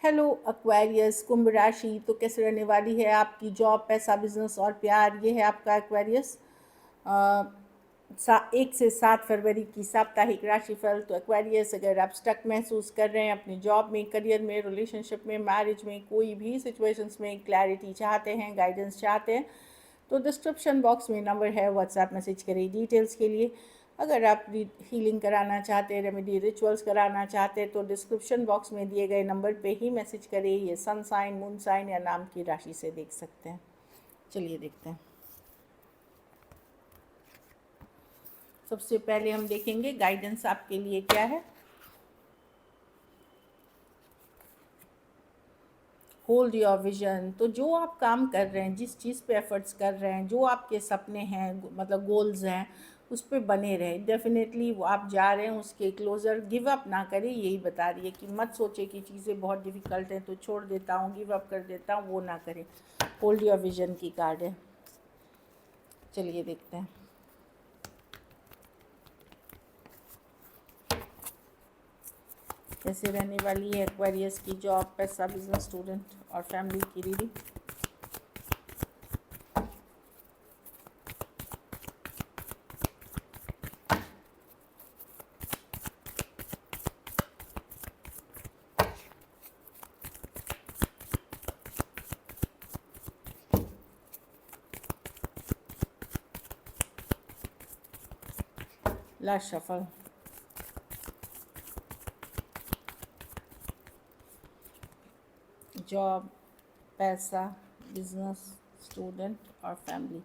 Hello Aquarius, कुंभ राशि तो कैसे रहने वाली है आपकी जॉब, पैसा, बिजनेस और प्यार। ये है आपका एक्वेरियस 1 से 7 फरवरी की साप्ताहिक राशिफल। तो एक्वेरियस, अगर आप स्टक महसूस कर रहे हैं अपनी जॉब में, करियर में, रिलेशनशिप में, मैरिज में, कोई भी सिचुएशंस में क्लैरिटी चाहते हैं, गाइडेंस चाहते हैं, तो डिस्क्रिप्शन बॉक्स में नंबर है, व्हाट्सएप मैसेज करें डिटेल्स के लिए। अगर आप हीलिंग कराना चाहते हैं, रेमेडी रिचुअल्स कराना चाहते हैं, तो डिस्क्रिप्शन बॉक्स में दिए गए नंबर पे ही मैसेज करें। ये सन साइन, मून साइन या नाम की राशि से देख सकते हैं। चलिए देखते हैं। सबसे पहले हम देखेंगे गाइडेंस आपके लिए क्या है। Hold your vision. तो जो आप काम कर रहे हैं, जिस चीज़ पे एफर्ट्स कर रहे हैं, जो आपके सपने हैं, मतलब गोल्स हैं, उस पर बने रहें। डेफिनेटली वो आप जा रहे हैं उसके क्लोज़र। गिव अप ना करें, यही बता रही है कि मत सोचे कि चीज़ें बहुत डिफ़िकल्ट हैं तो छोड़ देता हूँ, गिव अप कर देता हूँ, वो ना करें। होल्ड योर विजन की कार्ड है। चलिए देखते हैं। कैसे रहने वाली है एक्वेरियस की जॉब, पैसा, बिजनेस, स्टूडेंट और फैमिली की रीडिंग। Last shuffle. जॉब, पैसा, बिजनेस, स्टूडेंट और फैमिली।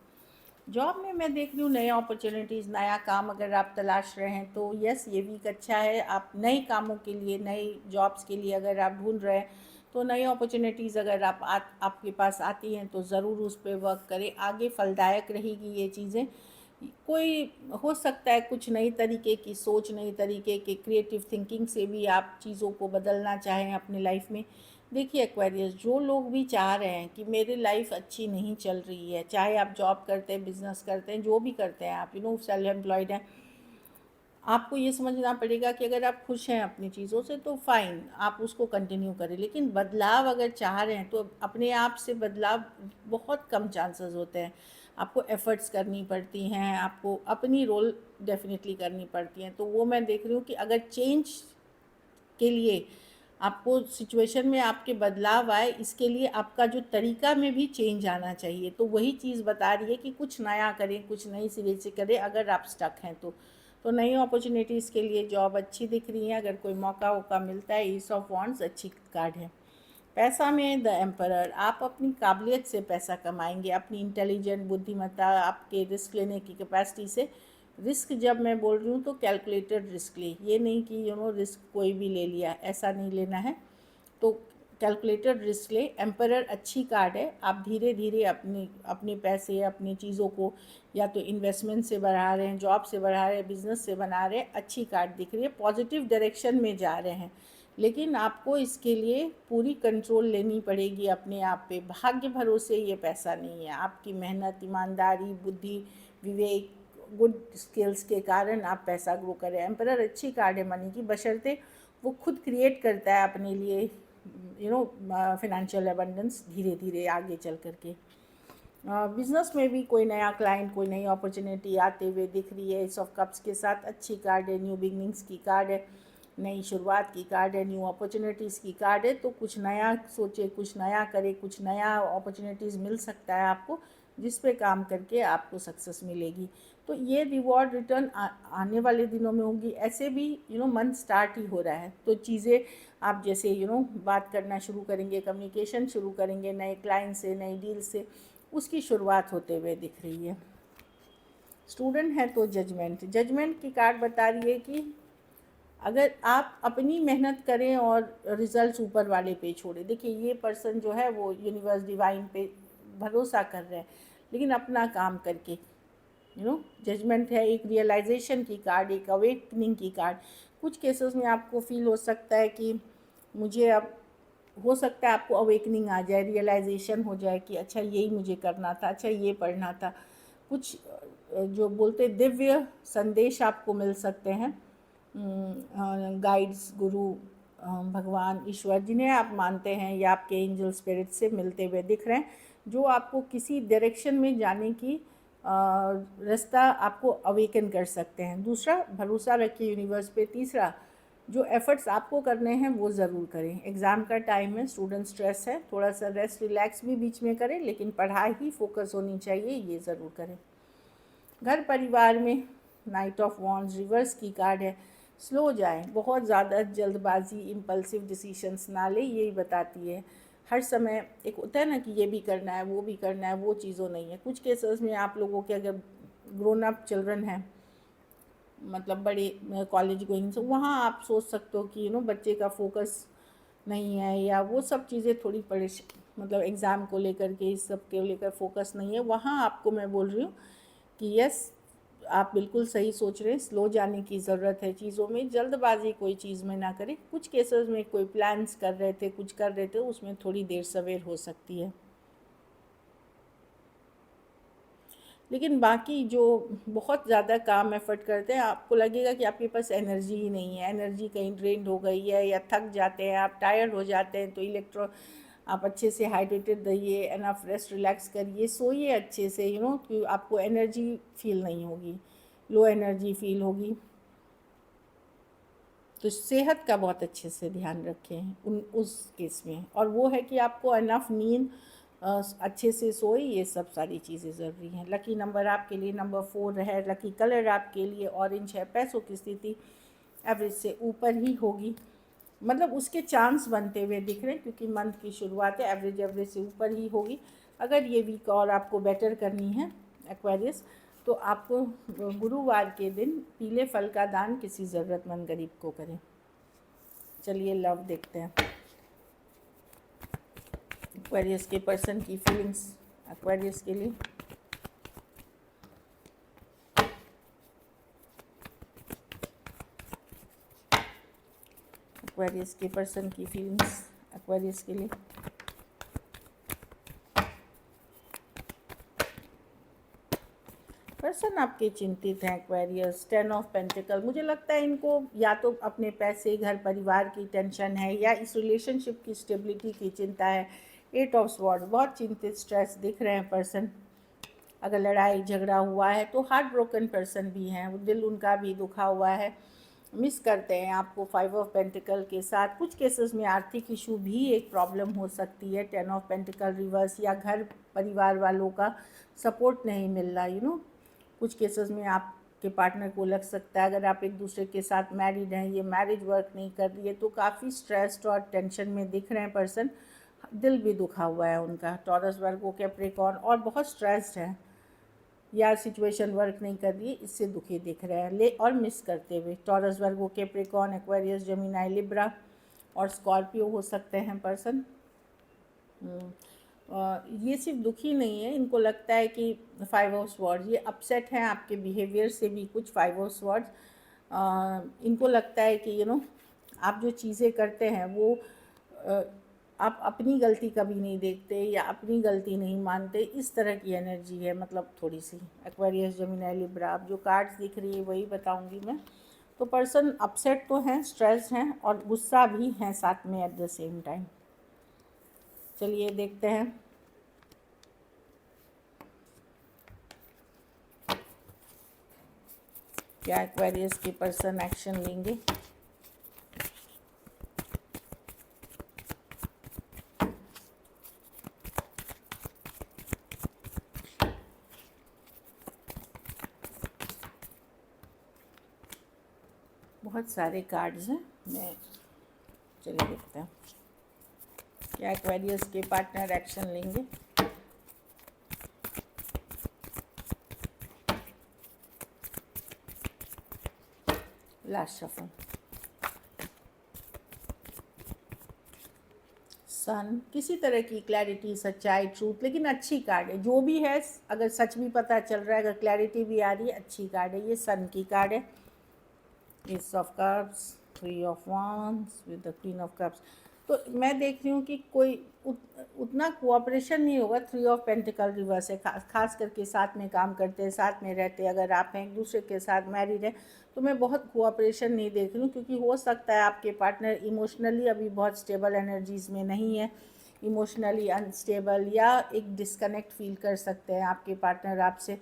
जॉब में मैं देख रही हूँ नए अपॉर्चुनिटीज़, नया काम अगर आप तलाश रहे हैं तो यस, ये वीक अच्छा है। आप नए कामों के लिए, नई जॉब्स के लिए अगर आप ढूंढ रहे हैं तो नई अपॉर्चुनिटीज़ अगर आपके पास आती हैं तो ज़रूर उस पर वर्क करें। आगे फलदायक रहेगी ये चीज़ें। कोई हो सकता है कुछ नई तरीके की सोच, नई तरीके के क्रिएटिव थिंकिंग से भी आप चीज़ों को बदलना चाहें अपनी लाइफ में। देखिए एक्वेरियस, जो लोग भी चाह रहे हैं कि मेरी लाइफ अच्छी नहीं चल रही है, चाहे आप जॉब करते हैं, बिजनेस करते हैं, जो भी करते हैं आप, सेल्फ एम्प्लॉयड हैं, आपको ये समझना पड़ेगा कि अगर आप खुश हैं अपनी चीज़ों से तो फ़ाइन, आप उसको कंटिन्यू करें। लेकिन बदलाव अगर चाह रहे हैं तो अपने आप से बदलाव बहुत कम चांसेस होते हैं। आपको एफ़र्ट्स करनी पड़ती हैं, आपको अपनी रोल डेफिनेटली करनी पड़ती हैं। तो वो मैं देख रही हूँ कि अगर चेंज के लिए आपको सिचुएशन में आपके बदलाव आए, इसके लिए आपका जो तरीका में भी चेंज आना चाहिए। तो वही चीज़ बता रही है कि कुछ नया करें, कुछ नई सिरे से करें अगर आप स्टक हैं तो नई अपॉर्चुनिटीज़ के लिए जॉब अच्छी दिख रही है। अगर कोई मौका वोका मिलता है, ईस ऑफ वॉन्ड्स अच्छी कार्ड है। पैसा में द एम्परर, आप अपनी काबिलियत से पैसा कमाएंगे, अपनी इंटेलिजेंट, बुद्धिमत्ता, आपके रिस्क लेने की कैपेसिटी से। रिस्क जब मैं बोल रही हूँ तो कैलकुलेटेड रिस्क ले, ये नहीं कि रिस्क कोई भी ले लिया, ऐसा नहीं लेना है। तो कैलकुलेटेड रिस्क ले। एम्परर अच्छी कार्ड है। आप धीरे धीरे अपने पैसे, अपनी चीज़ों को या तो इन्वेस्टमेंट से बढ़ा रहे हैं, जॉब से बढ़ा रहे हैं, बिजनेस से बना रहे हैं, अच्छी कार्ड दिख रही है, पॉजिटिव डायरेक्शन में जा रहे हैं। लेकिन आपको इसके लिए पूरी कंट्रोल लेनी पड़ेगी अपने आप पे। भाग्य भरोसे ये पैसा नहीं है, आपकी मेहनत, ईमानदारी, बुद्धि, विवेक, गुड स्किल्स के कारण आप पैसा ग्रो करें। एम्परर अच्छी कार्ड है मनी की, बशर्ते वो खुद क्रिएट करता है अपने लिए फिनेंशियल एबंडेंस धीरे धीरे आगे चल करके। बिजनेस में भी कोई नया क्लाइंट, कोई नई अपॉर्चुनिटी आते हुए दिख रही है। एस ऑफ कप्स के साथ अच्छी कार्ड है, न्यू बिगनिंग्स की कार्ड है, नई शुरुआत की कार्ड है, न्यू अपॉर्चुनिटीज़ की कार्ड है। तो कुछ नया सोचे, कुछ नया करे, कुछ नया अपॉर्चुनिटीज़ मिल सकता है आपको, जिस पे काम करके आपको सक्सेस मिलेगी। तो ये रिवॉर्ड रिटर्न आने वाले दिनों में होगी। ऐसे भी मंथ स्टार्ट ही हो रहा है तो चीज़ें आप जैसे बात करना शुरू करेंगे, कम्युनिकेशन शुरू करेंगे नए क्लाइंट से, नई डील से, उसकी शुरुआत होते हुए दिख रही है। स्टूडेंट है तो जजमेंट, जजमेंट की कार्ड बता रही है कि अगर आप अपनी मेहनत करें और रिजल्ट्स ऊपर वाले पे छोड़ें। देखिए ये पर्सन जो है वो यूनिवर्स, डिवाइन पे भरोसा कर रहे हैं, लेकिन अपना काम करके जजमेंट है। एक रियलाइजेशन की कार्ड, एक अवेकनिंग की कार्ड। कुछ केसेस में आपको फील हो सकता है कि मुझे अब, हो सकता है आपको अवेकनिंग आ जाए, रियलाइजेशन हो जाए कि अच्छा यही मुझे करना था, अच्छा ये पढ़ना था। कुछ जो बोलते दिव्य संदेश आपको मिल सकते हैं, गाइड्स, गुरु भगवान ईश्वर जिन्हें आप मानते हैं या आपके एंजल स्पिरिट से मिलते हुए दिख रहे हैं, जो आपको किसी डायरेक्शन में जाने की रास्ता आपको अवेकन कर सकते हैं। दूसरा, भरोसा रखिए यूनिवर्स पे। तीसरा, जो एफ़र्ट्स आपको करने हैं वो ज़रूर करें। एग्ज़ाम का टाइम है, स्टूडेंट स्ट्रेस है, थोड़ा सा रेस्ट रिलैक्स भी बीच में करें, लेकिन पढ़ाई ही फोकस होनी चाहिए, ये ज़रूर करें। घर परिवार में नाइट ऑफ वॉन्ड्स रिवर्स की कार्ड है। स्लो जाएं, बहुत ज़्यादा जल्दबाजी, इम्पल्सिव डिसीशंस ना लें, यही बताती है। हर समय एक होता है ना कि ये भी करना है, वो भी करना है, वो चीज़ों नहीं है। कुछ केसेस में आप लोगों के अगर ग्रोन अप चिल्ड्रन हैं, मतलब बड़े कॉलेज गोइंग, तो वहाँ आप सोच सकते हो कि बच्चे का फोकस नहीं है, या वो सब चीज़ें थोड़ी मतलब एग्ज़ाम को लेकर के, इस सब के लेकर फोकस नहीं है। वहाँ आपको मैं बोल रही हूँ कि यस, आप बिल्कुल सही सोच रहे हैं, स्लो जाने की ज़रूरत है चीज़ों में, जल्दबाजी कोई चीज़ में ना करें। कुछ केसेस में कोई प्लान्स कर रहे थे, कुछ कर रहे थे, उसमें थोड़ी देर सवेर हो सकती है। लेकिन बाकी जो बहुत ज़्यादा काम एफर्ट करते हैं, आपको लगेगा कि आपके पास एनर्जी ही नहीं है, एनर्जी कहीं ड्रेन्ड हो गई है, या थक जाते हैं आप, टायर्ड हो जाते हैं, तो आप अच्छे से हाइड्रेटेड रहिए, एनफ रेस्ट रिलैक्स करिए, सोइए अच्छे से, कि आपको एनर्जी फील नहीं होगी, लो एनर्जी फील होगी। तो सेहत का बहुत अच्छे से ध्यान रखें उस केस में। और वो है कि आपको एनफ नींद, अच्छे से सोए, ये सब सारी चीज़ें ज़रूरी हैं। लकी नंबर आपके लिए नंबर 4 है। लकी कलर आपके लिए ऑरेंज है। पैसों की स्थिति एवरेज से ऊपर ही होगी, मतलब उसके चांस बनते हुए दिख रहे हैं, क्योंकि मंथ की शुरुआत है, एवरेज से ऊपर ही होगी। अगर ये वीक और आपको बेटर करनी है एक्वेरियस, तो आपको गुरुवार के दिन पीले फल का दान किसी ज़रूरतमंद गरीब को करें। चलिए लव देखते हैं। एक्वेरियस के पर्सन की फीलिंग्स एक्वेरियस के लिए। एक्वेरियस के पर्सन की फीलिंग्स एक्वेरियस के लिए। पर्सन आपके चिंतित हैं एक्वेरियस। 10 ऑफ पेंटिकल, मुझे लगता है इनको या तो अपने पैसे, घर परिवार की टेंशन है, या इस रिलेशनशिप की स्टेबिलिटी की चिंता है। 8 ऑफ स्वॉर्ड, बहुत चिंतित, स्ट्रेस दिख रहे हैं पर्सन। अगर लड़ाई झगड़ा हुआ है तो हार्ट ब्रोकन पर्सन भी हैं, दिल उनका भी दुखा हुआ है, मिस करते हैं आपको। 5 ऑफ पेंटिकल के साथ कुछ केसेस में आर्थिक इशू भी एक प्रॉब्लम हो सकती है। 10 ऑफ पेंटिकल रिवर्स, या घर परिवार वालों का सपोर्ट नहीं मिल रहा। कुछ केसेस में आपके पार्टनर को लग सकता है, अगर आप एक दूसरे के साथ मैरिड हैं, ये मैरिज वर्क नहीं कर रही है, तो काफ़ी स्ट्रेस्ड और टेंशन में दिख रहे हैं पर्सन। दिल भी दुखा हुआ है उनका। टॉरस, वर्गो, कैप्रिकॉर्न, और बहुत स्ट्रेस्ड है, या सिचुएशन वर्क नहीं कर रही है, इससे दुखी दिख रहे हैं ले और मिस करते हुए। टॉरस, वर्गो, कैप्रिकॉर्न, एक्वेरियस, जेमिनी, लिब्रा और स्कॉर्पियो हो सकते हैं पर्सन। ये सिर्फ दुखी नहीं है, इनको लगता है कि 5 ऑफ स्वॉर्ड्स, ये अपसेट हैं आपके बिहेवियर से भी कुछ। 5 ऑफ स्वॉर्ड्स, इनको लगता है कि आप जो चीज़ें करते हैं वो आप अपनी गलती कभी नहीं देखते, या अपनी गलती नहीं मानते, इस तरह की एनर्जी है, मतलब थोड़ी सी। एक्वेरियस, जेमिनी, लिब्रा, अब जो कार्ड्स दिख रही है वही बताऊंगी मैं। तो पर्सन अपसेट तो हैं, स्ट्रेस्ड हैं, और गुस्सा भी हैं साथ में एट द सेम टाइम। चलिए देखते हैं। क्या एक्वेरियस के पर्सन एक्शन लेंगे? बहुत सारे कार्ड्स हैं, मैं चलिए देखते हैं क्या एक्वेरियस के पार्टनर एक्शन लेंगे। लास्ट शफल, सन, किसी तरह की क्लैरिटी, सच्चाई, ट्रूथ, लेकिन अच्छी कार्ड है जो भी है। अगर सच भी पता चल रहा है, अगर क्लैरिटी भी आ रही है, अच्छी कार्ड है ये। सन की कार्ड है। S of cups, 3 of wands with the queen of cups. तो मैं देख रही हूँ कि कोई उतना कोऑपरेशन नहीं होगा। 3 ऑफ पेंटिकल रिवर्स है, खास करके साथ में काम करते हैं, साथ में रहते हैं, अगर आप हैं एक दूसरे के साथ मैरिड हैं तो मैं बहुत कोऑपरेशन नहीं देख रही हूँ, क्योंकि हो सकता है आपके पार्टनर इमोशनली अभी बहुत स्टेबल एनर्जीज़ में नहीं है, इमोशनली अनस्टेबल, या एक डिस्कनेक्ट फील कर सकते हैं आपके पार्टनर आपसे।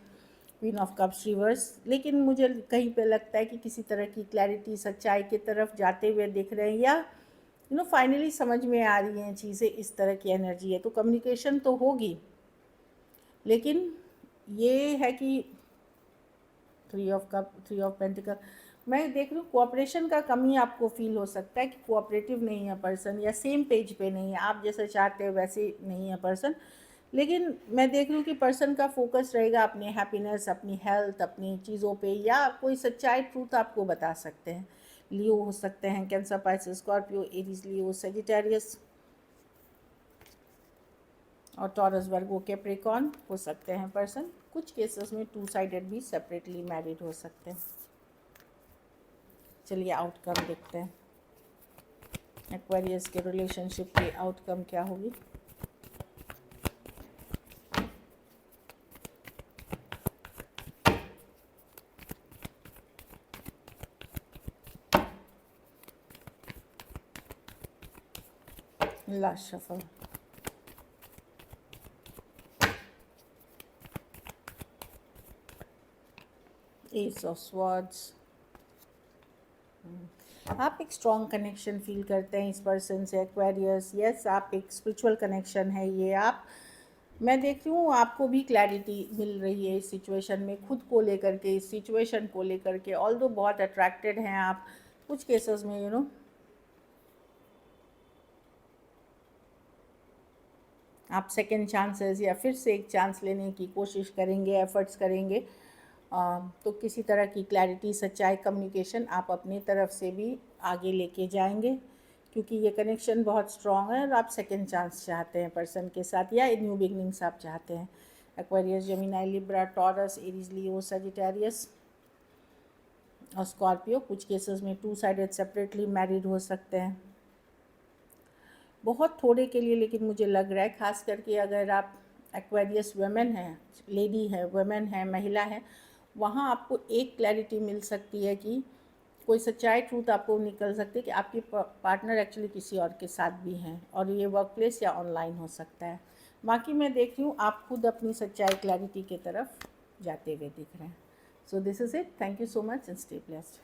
क्वीन ऑफ कप्स रिवर्स, लेकिन मुझे कहीं पे लगता है कि किसी तरह की क्लैरिटी, सच्चाई की तरफ जाते हुए दिख रहे हैं, या फाइनली समझ में आ रही हैं चीज़ें, इस तरह की एनर्जी है। तो कम्युनिकेशन तो होगी, लेकिन ये है कि 3 ऑफ पेंटिकल, मैं देख रही हूँ कोऑपरेशन का कमी आपको फील हो सकता है कि कोऑपरेटिव नहीं है पर्सन, या सेम पेज पे नहीं है, आप जैसे चाहते हैं वैसे नहीं है पर्सन। लेकिन मैं देख रही हूँ कि पर्सन का फोकस रहेगा अपने हैप्पीनेस, अपनी हेल्थ, अपनी चीज़ों पे, या कोई सच्चाई, ट्रूथ आपको बता सकते हैं। लियो हो सकते हैं, कैंसर, पाइसेस, स्कॉर्पियो, एरीज, लियो, सेजिटेरियस, और टॉरस, वर्गो, कैप्रिकॉर्न हो सकते हैं पर्सन। कुछ केसेस में 2 साइडेड भी सेपरेटली मैरिड हो सकते हैं। चलिए आउटकम देखते हैं, एक्वेरियस के रिलेशनशिप की आउटकम क्या होगी। Last shuffle, S of swords. आप एक स्ट्रॉन्ग कनेक्शन फील करते हैं इस पर्सन से, एक्वेरियस। यस, आप एक स्पिरिचुअल कनेक्शन है ये। आप, मैं देख रही हूँ आपको भी क्लैरिटी मिल रही है इस सिचुएशन में, खुद को लेकर के, इस सिचुएशन को लेकर के। ऑल्दो बहुत अट्रैक्टेड हैं आप कुछ केसेस में, आप सेकंड चांसेस या फिर से एक चांस लेने की कोशिश करेंगे, एफर्ट्स करेंगे। तो किसी तरह की क्लैरिटी, सच्चाई, कम्युनिकेशन आप अपनी तरफ से भी आगे लेके जाएंगे, क्योंकि ये कनेक्शन बहुत स्ट्रॉन्ग है और आप सेकंड चांस चाहते हैं पर्सन के साथ, या न्यू बिगनिंग्स आप चाहते हैं। Aquarius, Gemini, Libra, Taurus, Aries, Leo, Sagittarius और स्कॉर्पियो, कुछ केसेस में 2 साइडेड सेपरेटली मैरिड हो सकते हैं। बहुत थोड़े के लिए, लेकिन मुझे लग रहा है, खास करके अगर आप एक्वेरियस वुमेन हैं, लेडी है, वुमेन है, महिला है, वहाँ आपको एक क्लैरिटी मिल सकती है कि कोई सच्चाई, ट्रूथ आपको निकल सकती है कि आपकी पार्टनर एक्चुअली किसी और के साथ भी हैं, और ये वर्क प्लेस या ऑनलाइन हो सकता है। बाकी मैं देख रही हूँ आप खुद अपनी सच्चाई, क्लैरिटी की तरफ जाते हुए दिख रहे हैं। So this is it. Thank you so much and stay blessed.